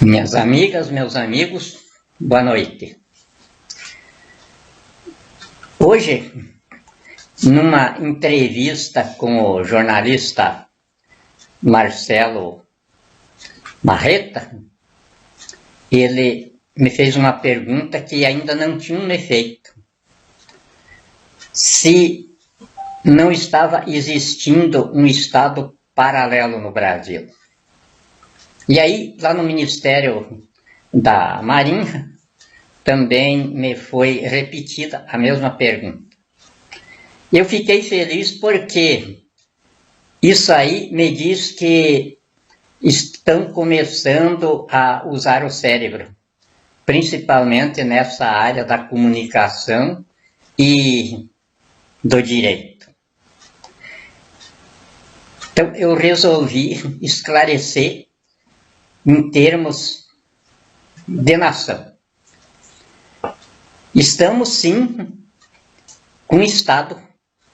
Minhas amigas, meus amigos, boa noite. Hoje, numa entrevista com o jornalista Marcelo Marreta, ele me fez uma pergunta que ainda não tinha me feito. Se não estava existindo um Estado paralelo no Brasil. E aí, lá no Ministério da Marinha, também me foi repetida a mesma pergunta. Eu fiquei feliz porque isso aí me diz que estão começando a usar o cérebro, principalmente nessa área da comunicação e do direito. Então, eu resolvi esclarecer em termos de nação. Estamos, sim, com um Estado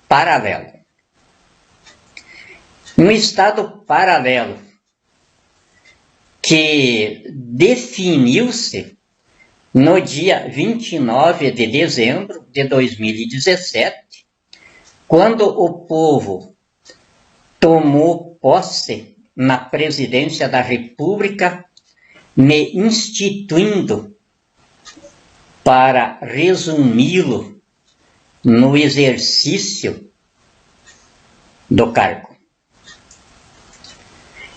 paralelo. Um Estado paralelo que definiu-se no dia 29 de dezembro de 2017, quando o povo tomou posse na presidência da República, me instituindo para resumi-lo no exercício do cargo.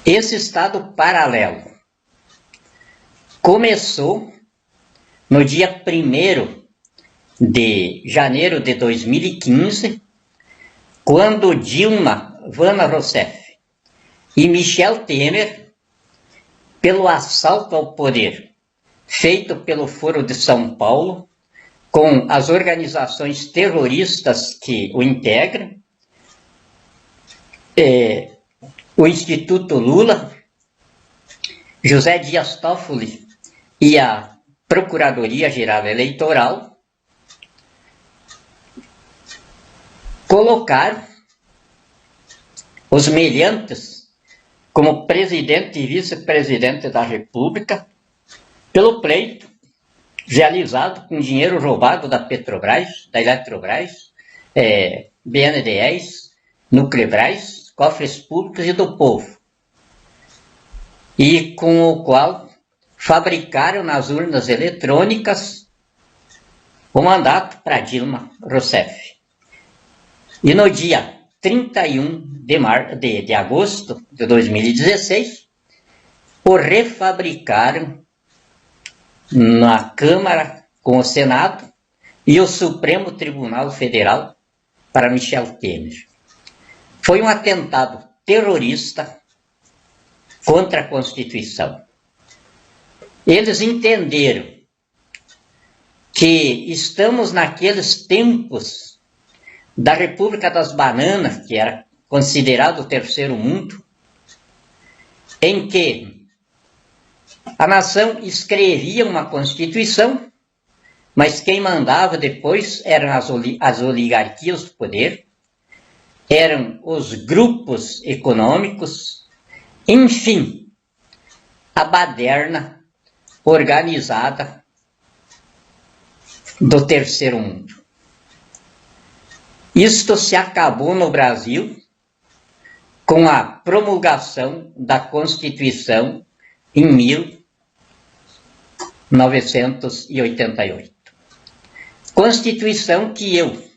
Esse Estado paralelo começou no dia 1º de janeiro de 2015, quando Dilma Rousseff e Michel Temer, pelo assalto ao poder feito pelo Foro de São Paulo, com as organizações terroristas que o integram, o Instituto Lula, José Dias Toffoli e a Procuradoria-Geral Eleitoral, colocaram os meliantes como presidente e vice-presidente da República pelo pleito realizado com dinheiro roubado da Petrobras, da Eletrobras, BNDES, Nuclebras, cofres públicos e do povo, e com o qual fabricaram nas urnas eletrônicas o mandato para Dilma Rousseff. E no dia 31 de agosto de 2016, o refabricaram na Câmara com o Senado e o Supremo Tribunal Federal para Michel Temer. Foi um atentado terrorista contra a Constituição. Eles entenderam que estamos naqueles tempos da República das Bananas, que era considerado o terceiro mundo, em que a nação escrevia uma Constituição, mas quem mandava depois eram as oligarquias do poder, eram os grupos econômicos, enfim, a baderna organizada do terceiro mundo. Isto se acabou no Brasil com a promulgação da Constituição em 1988. Constituição que eu,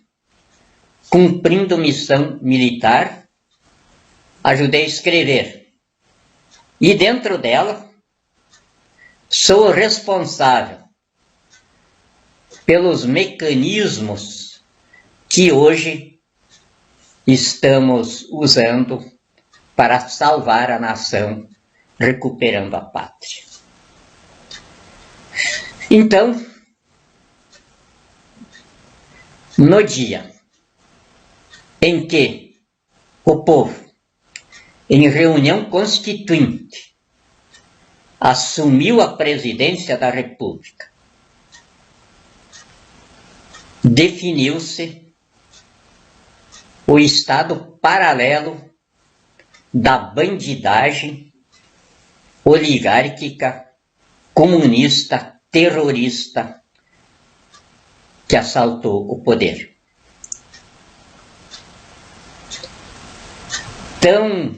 cumprindo missão militar, ajudei a escrever. E dentro dela, sou responsável pelos mecanismos que hoje estamos usando para salvar a nação, recuperando a pátria. Então, no dia em que o povo, em reunião constituinte, assumiu a presidência da República, definiu-se o Estado paralelo da bandidagem oligárquica comunista, terrorista, que assaltou o poder. Então,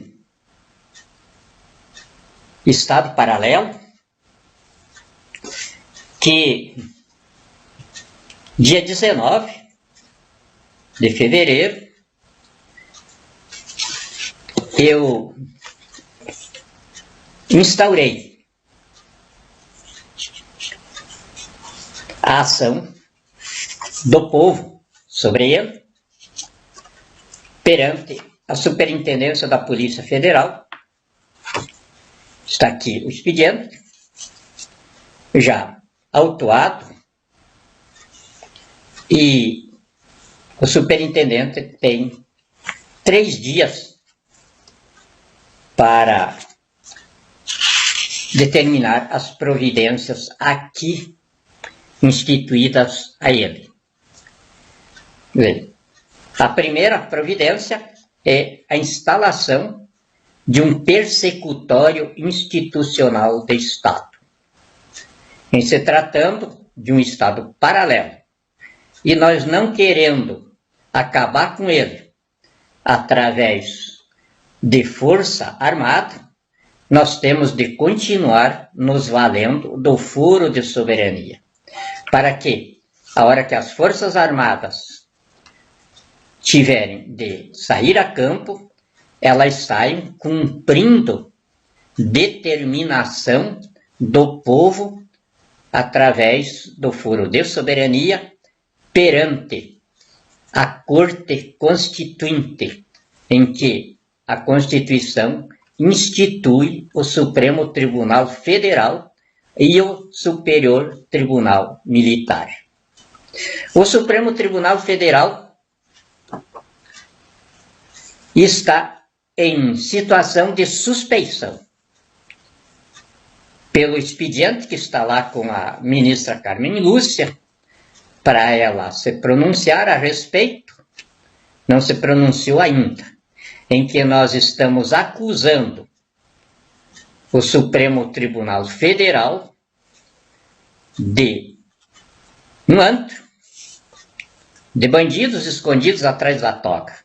Estado paralelo, que dia 19 de fevereiro, eu instaurei a ação do povo sobre ele perante a Superintendência da Polícia Federal. Está aqui o expediente, já autuado, e o superintendente tem 3 dias para determinar as providências aqui instituídas a ele. Bem, a primeira providência é a instalação de um persecutório institucional de Estado. Em se tratando de um Estado paralelo, e nós não querendo acabar com ele através de força armada, nós temos de continuar nos valendo do foro de soberania, para que, a hora que as forças armadas tiverem de sair a campo, elas saiam cumprindo determinação do povo através do foro de soberania perante a Corte Constituinte, em que a Constituição institui o Supremo Tribunal Federal e o Superior Tribunal Militar. O Supremo Tribunal Federal está em situação de suspeição pelo expediente que está lá com a ministra Carmen Lúcia, para ela se pronunciar a respeito, não se pronunciou ainda, em que nós estamos acusando o Supremo Tribunal Federal de um antro, de bandidos escondidos atrás da toga,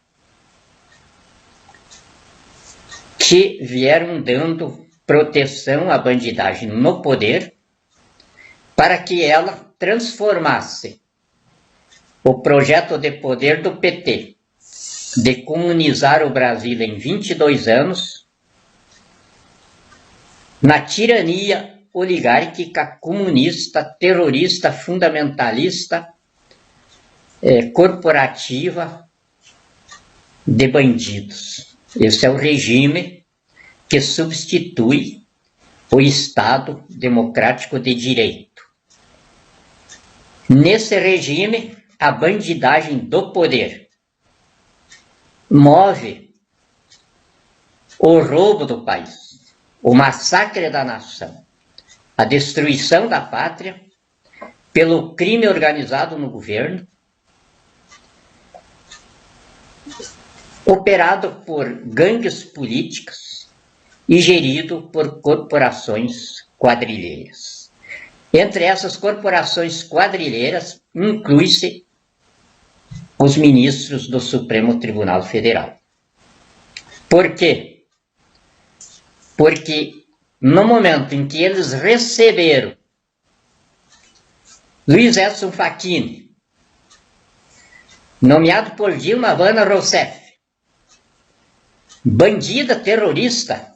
que vieram dando proteção à bandidagem no poder, para que ela transformasse o projeto de poder do PT de comunizar o Brasil em 22 anos na tirania oligárquica, comunista, terrorista, fundamentalista, corporativa de bandidos. Esse é o regime que substitui o Estado democrático de direito. Nesse regime, a bandidagem do poder move o roubo do país, o massacre da nação, a destruição da pátria pelo crime organizado no governo, operado por gangues políticas e gerido por corporações quadrilheiras. Entre essas corporações quadrilheiras, inclui-se os ministros do Supremo Tribunal Federal. Por quê? Porque no momento em que eles receberam Luiz Edson Fachin, nomeado por Dilma Havana Rousseff, bandida terrorista,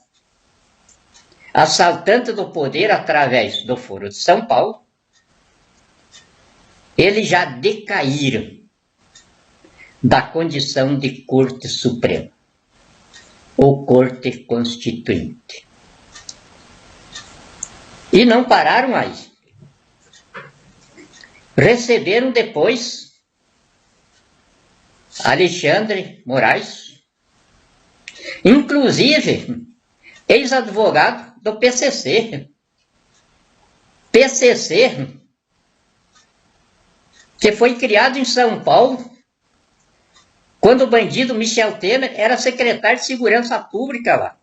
assaltante do poder através do Foro de São Paulo, eles já decaíram da condição de Corte Suprema, ou Corte Constituinte. E não pararam aí. Receberam depois Alexandre Moraes, inclusive ex-advogado do PCC. PCC, que foi criado em São Paulo, quando o bandido Michel Temer era secretário de Segurança Pública lá.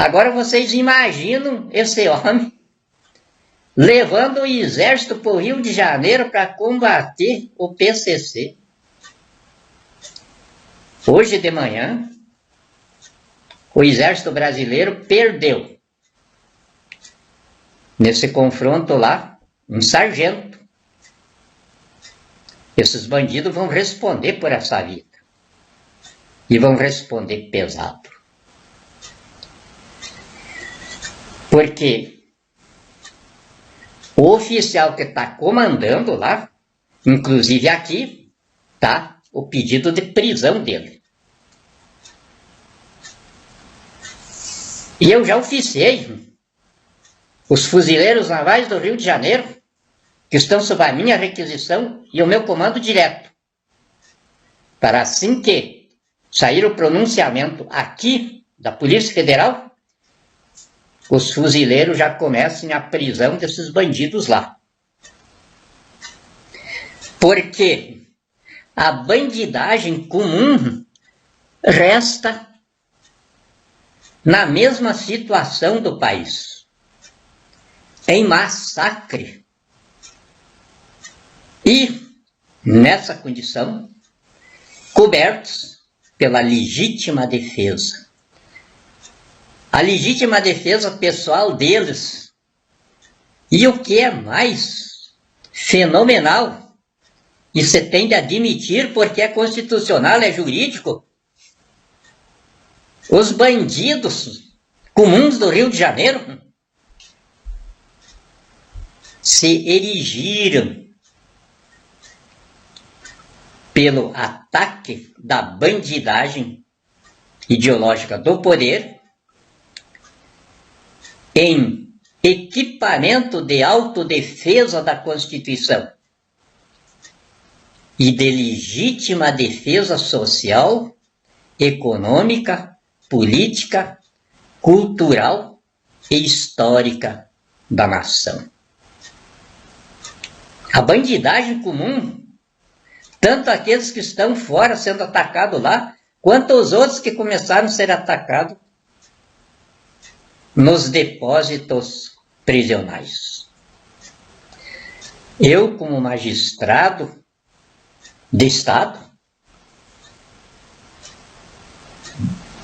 Agora vocês imaginam esse homem levando o exército para o Rio de Janeiro para combater o PCC. Hoje de manhã, o exército brasileiro perdeu, nesse confronto lá, um sargento. Esses bandidos vão responder por essa vida. E vão responder pesado. Porque o oficial que está comandando lá, inclusive aqui, está o pedido de prisão dele. E eu já oficiei os fuzileiros navais do Rio de Janeiro, que estão sob a minha requisição e o meu comando direto, para assim que sair o pronunciamento aqui da Polícia Federal, os fuzileiros já comecem a prisão desses bandidos lá. Porque a bandidagem comum resta na mesma situação do país, em massacre. E, nessa condição, cobertos pela legítima defesa. A legítima defesa pessoal deles. E o que é mais fenomenal, e você tem de admitir porque é constitucional, é jurídico, os bandidos comuns do Rio de Janeiro se erigiram pelo ataque da bandidagem ideológica do poder em equipamento de autodefesa da Constituição e de legítima defesa social, econômica, política, cultural e histórica da nação. A bandidagem comum, tanto aqueles que estão fora sendo atacados lá, quanto os outros que começaram a ser atacados nos depósitos prisionais. Eu, como magistrado de Estado,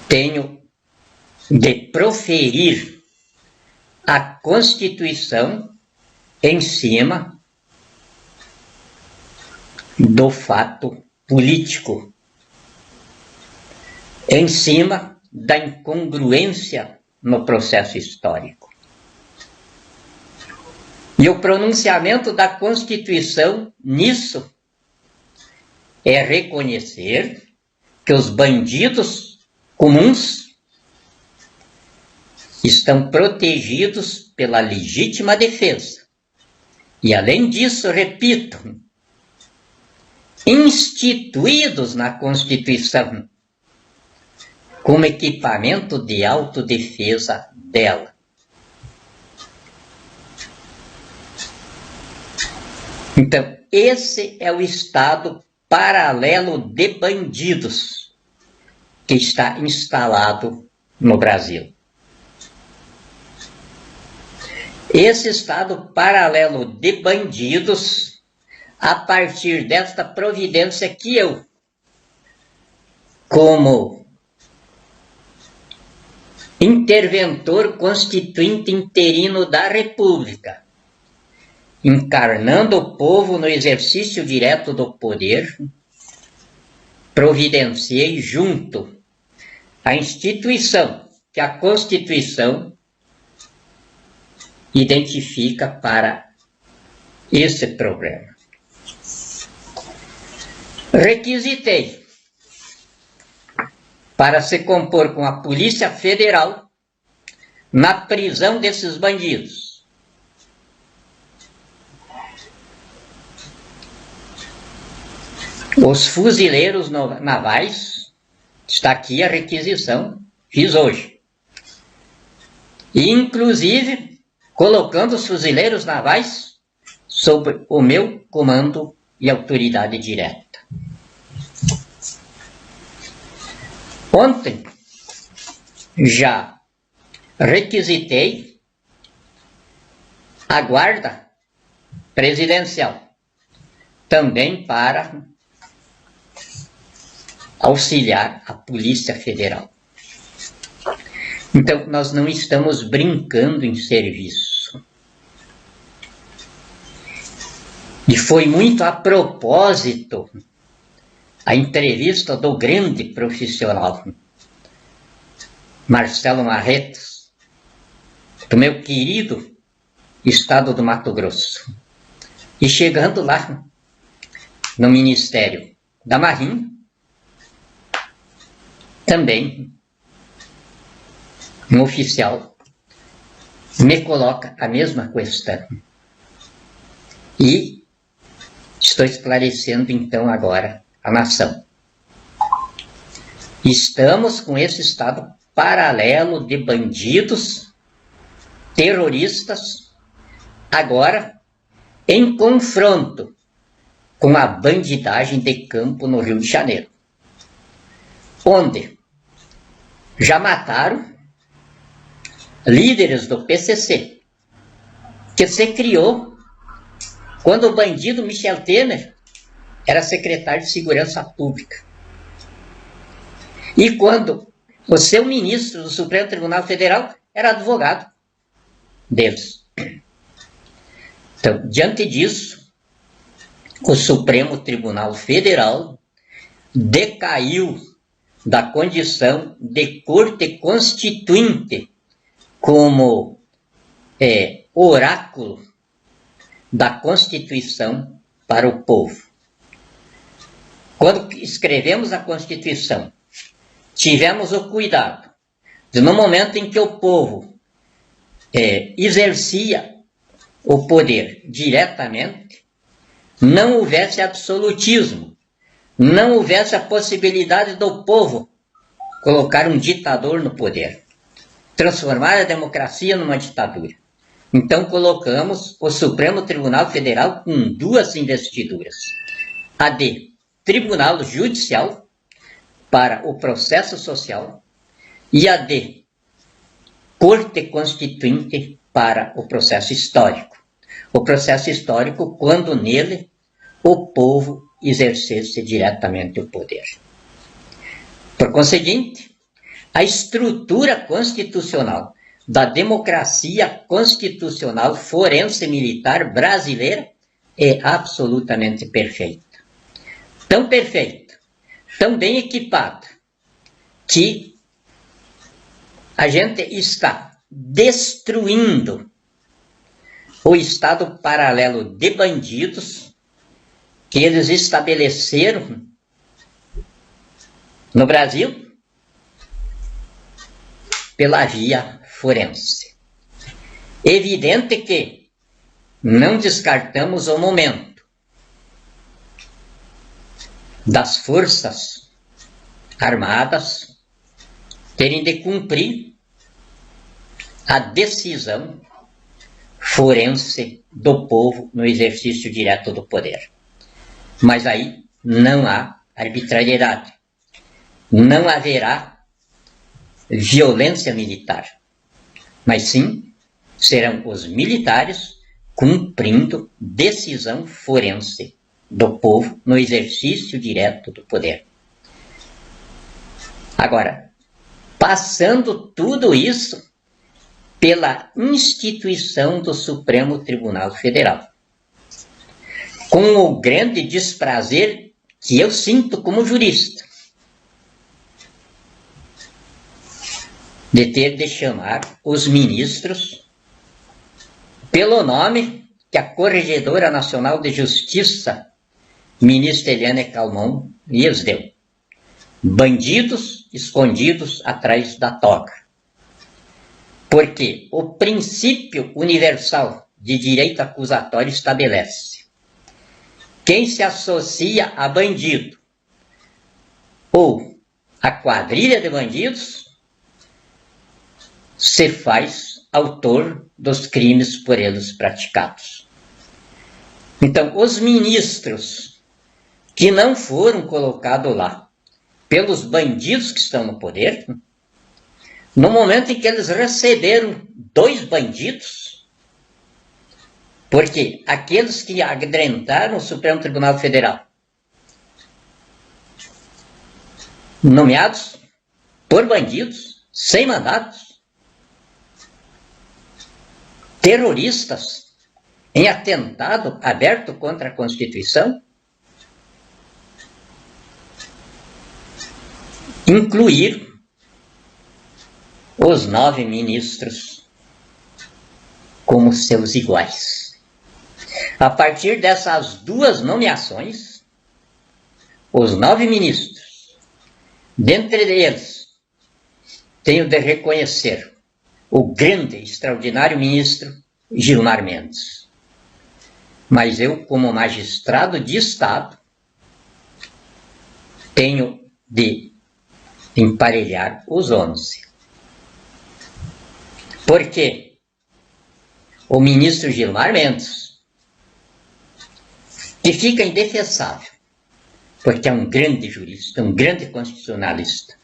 tenho de proferir a Constituição em cima do fato político, em cima da incongruência no processo histórico. E o pronunciamento da Constituição nisso é reconhecer que os bandidos comuns estão protegidos pela legítima defesa. E além disso, repito, instituídos na Constituição como equipamento de autodefesa dela. Então, esse é o Estado paralelo de bandidos que está instalado no Brasil. Esse Estado paralelo de bandidos, a partir desta providência que eu, como interventor constituinte interino da República, encarnando o povo no exercício direto do poder, providenciei junto à instituição que a Constituição identifica para esse problema. Requisitei para se compor com a Polícia Federal na prisão desses bandidos. Os fuzileiros navais, está aqui a requisição, fiz hoje. E, inclusive, colocando os fuzileiros navais sob o meu comando e autoridade direta. Ontem, já requisitei a guarda presidencial, também para auxiliar a Polícia Federal. Então, nós não estamos brincando em serviço. E foi muito a propósito a entrevista do grande profissional Marcelo Marretas, do meu querido estado do Mato Grosso. E chegando lá, no Ministério da Marinha, também um oficial me coloca a mesma questão. E estou esclarecendo então agora a nação. Estamos com esse estado paralelo de bandidos, terroristas, agora em confronto com a bandidagem de campo no Rio de Janeiro, onde já mataram líderes do PCC, que se criou quando o bandido Michel Temer era secretário de Segurança Pública. E quando o seu ministro do Supremo Tribunal Federal era advogado deles. Então, diante disso, o Supremo Tribunal Federal decaiu da condição de Corte Constituinte como oráculo da Constituição para o povo. Quando escrevemos a Constituição, tivemos o cuidado de, no momento em que o povo exercia o poder diretamente, não houvesse absolutismo, não houvesse a possibilidade do povo colocar um ditador no poder, transformar a democracia numa ditadura. Então colocamos o Supremo Tribunal Federal com duas investiduras, a de Tribunal Judicial para o processo social e a de Corte Constituinte para o processo histórico. O processo histórico quando nele o povo exercesse diretamente o poder. Por conseguinte, a estrutura constitucional da democracia constitucional forense militar brasileira é absolutamente perfeita. Tão perfeita, tão bem equipada, que a gente está destruindo o estado paralelo de bandidos que eles estabeleceram no Brasil pela via forense. Evidente que não descartamos o momento das forças armadas terem de cumprir a decisão forense do povo no exercício direto do poder. Mas aí não há arbitrariedade, não haverá violência militar, mas sim serão os militares cumprindo decisão forense do povo no exercício direto do poder. Agora, passando tudo isso pela instituição do Supremo Tribunal Federal, com o grande desprazer que eu sinto como jurista, de ter de chamar os ministros pelo nome que a Corregedora Nacional de Justiça, ministra Eliane Calmon, lhes deu: bandidos escondidos atrás da toga. Porque o princípio universal de direito acusatório estabelece: quem se associa a bandido ou a quadrilha de bandidos se faz autor dos crimes por eles praticados. Então, os ministros que não foram colocados lá pelos bandidos que estão no poder no momento em que eles receberam 2 bandidos, porque aqueles que amedrentaram o Supremo Tribunal Federal, nomeados por bandidos, sem mandatos, terroristas, em atentado aberto contra a Constituição, incluir os 9 ministros como seus iguais. A partir dessas 2 nomeações, os 9 ministros, dentre eles, tenho de reconhecer o grande, extraordinário ministro Gilmar Mendes. Mas eu, como magistrado de Estado, tenho de emparelhar os 11. Porque o ministro Gilmar Mendes, que fica indefensável, porque é um grande jurista, um grande constitucionalista,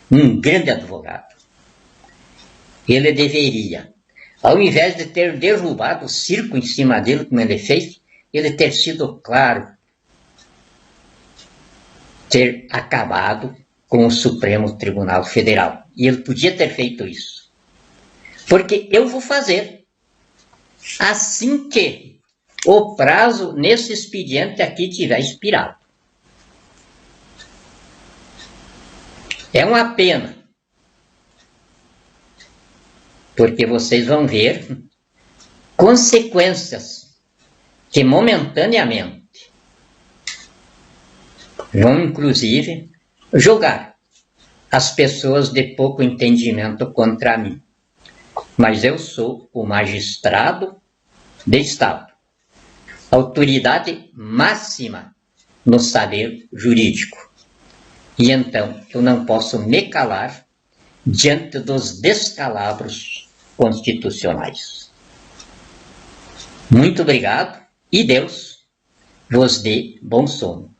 um grande advogado, ele deveria, ao invés de ter derrubado o circo em cima dele, como ele fez, ele ter sido claro, ter acabado com o Supremo Tribunal Federal. E ele podia ter feito isso. Porque eu vou fazer assim que o prazo nesse expediente aqui tiver expirado. É uma pena, porque vocês vão ver consequências que momentaneamente vão inclusive julgar as pessoas de pouco entendimento contra mim. Mas eu sou o magistrado de Estado, autoridade máxima no saber jurídico. E então eu não posso me calar diante dos descalabros constitucionais. Muito obrigado e Deus vos dê bom sono.